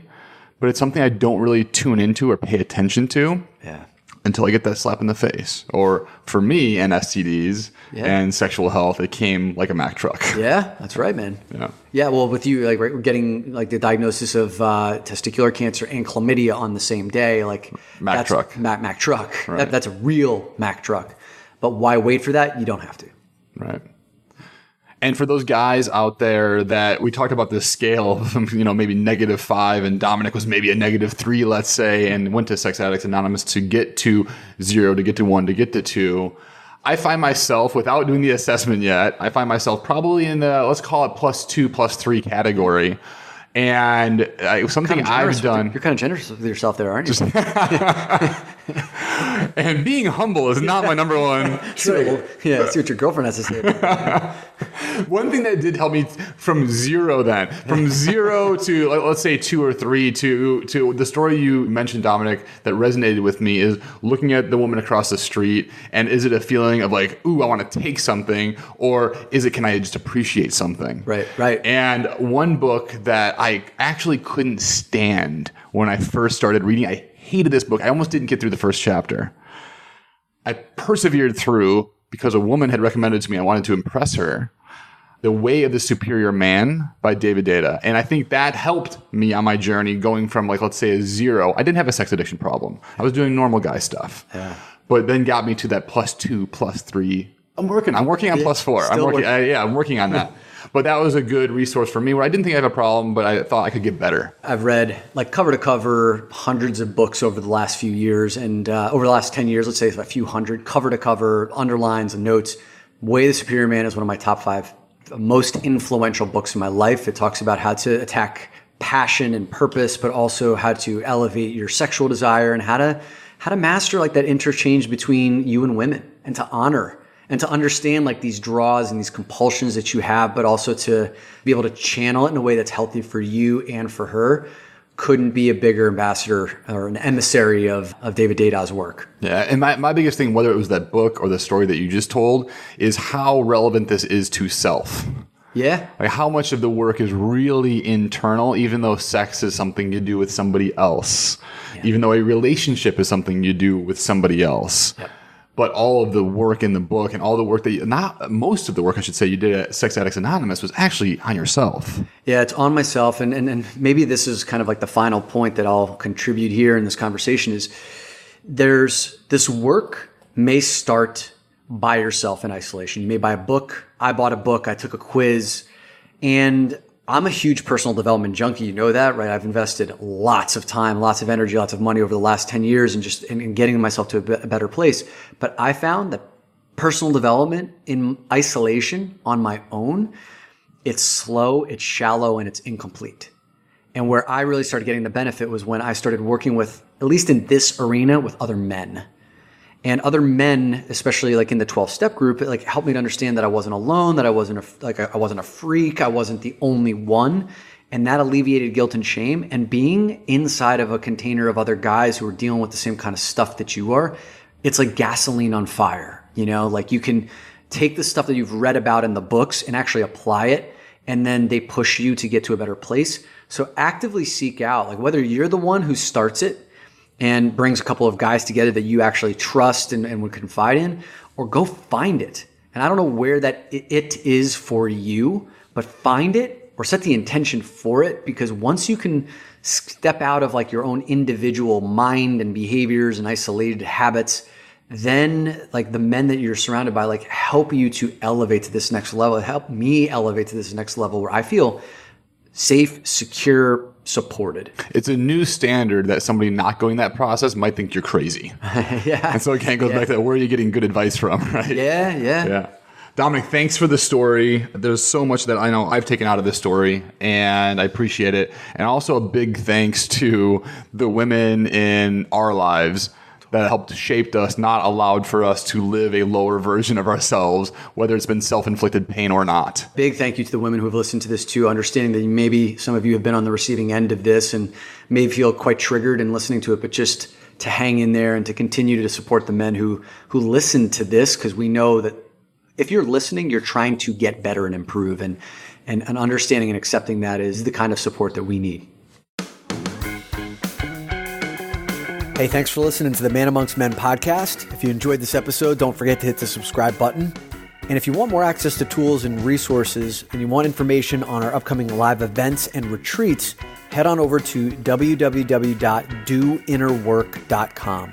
but it's something I don't really tune into or pay attention to. Yeah. Until I get that slap in the face. Or for me and STDs and sexual health, it came like a Mack truck. Yeah, that's right, man. Yeah. Yeah, well, with you, like, right, we're getting like the diagnosis of testicular cancer and chlamydia on the same day. Like Mack truck. Mack truck. Right. That's a real Mack truck. But why wait for that? You don't have to. Right. And for those guys out there that we talked about this scale of, maybe -5, and Dominic was maybe a -3, let's say, and went to Sex Addicts Anonymous to get to 0, to get to 1, to get to 2. I find myself, without doing the assessment yet, probably in the, let's call it +2, +3 category. And something I've done. You're kind of generous with yourself there, aren't you? And being humble is not my number one trait. Yeah, see what your girlfriend has to say about that. One thing that did help me from zero to let's say 2 or 3 to the story you mentioned, Dominic, that resonated with me is looking at the woman across the street, and is it a feeling of like, ooh, I want to take something, or is it, can I just appreciate something? Right. And one book that I actually couldn't stand when I first started reading, I hated this book. I almost didn't get through the first chapter. I persevered through because a woman had recommended to me, I wanted to impress her, The Way of the Superior Man by David Data. And I think that helped me on my journey going from, like, let's say a 0. I didn't have a sex addiction problem. I was doing normal guy stuff. Yeah. But then got me to that +2, +3. I'm working on +4. I'm working on that. But that was a good resource for me where I didn't think I had a problem, but I thought I could get better. I've read, like, cover to cover, hundreds of books over the last few years, and over the last 10 years, let's say a few hundred, cover to cover, underlines and notes. Way of the Superior Man is one of my top 5 most influential books in my life. It talks about how to attack passion and purpose, but also how to elevate your sexual desire and how to master, like, that interchange between you and women, and to honor and to understand, like, these draws and these compulsions that you have, but also to be able to channel it in a way that's healthy for you and for her. Couldn't be a bigger ambassador or an emissary of David Data's work. Yeah, and my biggest thing, whether it was that book or the story that you just told, is how relevant this is to self. Yeah. Like, how much of the work is really internal, even though sex is something you do with somebody else, even though a relationship is something you do with somebody else. Yep. But all of the work in the book and all the work that most of the work, I should say, you did at Sex Addicts Anonymous was actually on yourself. Yeah, it's on myself. And maybe this is kind of like the final point that I'll contribute here in this conversation is there's this work may start by yourself in isolation. You may buy a book. I bought a book. I took a quiz, and I'm a huge personal development junkie. You know that, right? I've invested lots of time, lots of energy, lots of money over the last 10 years in getting myself to a better place. But I found that personal development in isolation on my own, it's slow, it's shallow, and it's incomplete. And where I really started getting the benefit was when I started working with, at least in this arena, with other men. And other men, especially like in the 12-step group, it like helped me to understand that I wasn't alone, that I wasn't a freak, I wasn't the only one. And that alleviated guilt and shame. And being inside of a container of other guys who are dealing with the same kind of stuff that you are, it's like gasoline on fire. You know, like you can take the stuff that you've read about in the books and actually apply it, and then they push you to get to a better place. So actively seek out, like, whether you're the one who starts it and brings a couple of guys together that you actually trust and would confide in, or go find it. And I don't know where that it is for you, but find it or set the intention for it, because once you can step out of, like, your own individual mind and behaviors and isolated habits, then, like, the men that you're surrounded by, like, help you to elevate to this next level. Help me elevate to this next level where I feel safe, secure, supported. It's a new standard that somebody not going that process might think you're crazy. Yeah. And so it kind of goes back to that, where are you getting good advice from, right? Yeah. Dominic, thanks for the story. There's so much that I know I've taken out of this story, and I appreciate it. And also a big thanks to the women in our lives that helped shape us, not allowed for us to live a lower version of ourselves, whether it's been self-inflicted pain or not. Big thank you to the women who have listened to this too, understanding that maybe some of you have been on the receiving end of this and may feel quite triggered in listening to it, but just to hang in there and to continue to support the men who listen to this, because we know that if you're listening, you're trying to get better and improve, and understanding and accepting that is the kind of support that we need. Hey, thanks for listening to the Man Amongst Men podcast. If you enjoyed this episode, don't forget to hit the subscribe button. And if you want more access to tools and resources, and you want information on our upcoming live events and retreats, head on over to www.doinnerwork.com.